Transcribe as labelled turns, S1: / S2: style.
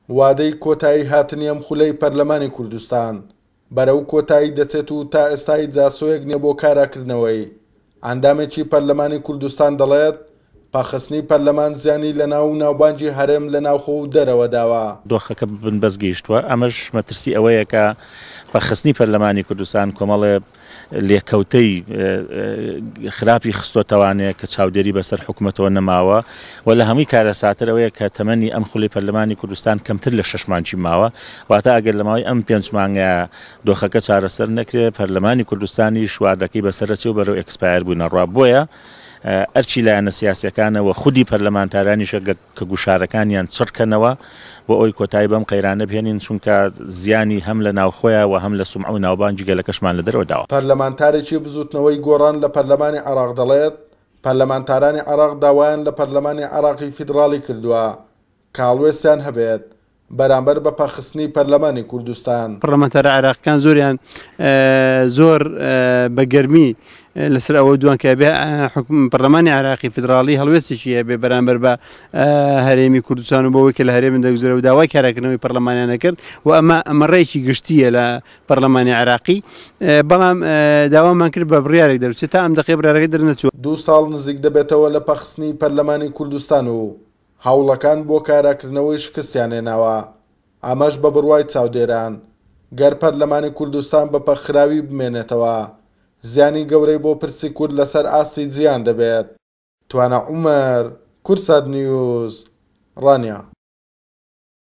S1: وادەی کۆتایی هاتنی ئەم خولەی پەرلەمانی کوردستان بەرەو کۆتایی دەچێت و تا ئێستای جاسۆیەک نییە بۆ کاراکردنەوەی. ئەندامێکی پەرلەمانی کوردستان دەڵێت پەکخستنی پەرلەمان زیانی لە ناوبانگی هەرێم لە ناوخۆ و دەرەوە داوە.
S2: دۆخەکە بن بەسگەیشتووە، ئەمەش مەترسی ئەوەیە کە پەکخستنی پەرلەمانی کوردستان کۆمەڵێ لێکەوتەی خراپی خستۆتەوانەیە کە چاودێری بەسەر حکوومەتەوە نەماوە و لە هەمووی کارەساتر ئەوەیە کە تەمەنی ئەم خولی پەرلەمانی کوردستان کەمتر لە 6 مانگی ماوە، واتە ئەگەر لە ماوەی ئەم 5 مانگە دۆخەکە چارەسەر نەکرێت پەرلەمانی کوردستانی شواردەکەی بەسەرەچێ و بەرەو ئەکسپایر بوونە ڕوا. بۆیە ئەرچی لایەنە سیاسیەکانەوە خودی پەرلەمانتارانیشە کە گوشارەکانیان چڕکەنەوە بۆ ئەوی کۆتایی بەم قەیرانە بهێنین، چونکە زیانی هەم لە ناوخۆیە و هەم لە سومعە و ناوبانگی گەلەکەشمان لە دەرەوە داوە.
S1: پەرلەمانتارێکی بزوتنەوەی گۆڕان لە پەرلەمانی عێراق دەڵێت پەرلەمانتارانی عێراق داوایان لە پەرلەمانی عێراقی فیدراڵی کردووە کاڵوێسیان هەبێت بەرامبەر بە پەکخستنی پەرلەمانی کوردستان.
S3: پەرلەمانتارە عێراقیەکان زۆریان زۆر بەگەرمی لەسەر ئەوە دوان کە بێ پەرلەمانی عێراقی فیدراڵی هەڵوێستێکی هەبێ بەرامبەر بە هەرێمی کوردستان و بەوەی کە لە هەرێمن دەگوزرێ و داوای کاراکردنەوەی پەرلەمانیان نەکرد و ئەمە ڕێکی گشتیە لە پەرلەمانی عێراقی. بەڵام داوامان کرد بە بڕیارێک دەرچێت تا ئەم دقی بڕیارەکە دەرنەچووە.
S1: 2 ساڵ نزیک دەبێتەوە لە پەکخستنی پەرلەمانی کوردستان و هەوڵەکان بۆ کاراکردنەوەی شکستیان هێناوە، ئەمەش بە بڕوای چاودێران. گەر پەرلەمانی کوردستان بە پەخراوی بمێنێتەوە زیانی گەورەی بۆ پرسی کورد لەسەر ئاستی جیان دەبێت. توانە عومەر، کوردسات نیوز، ڕانیا.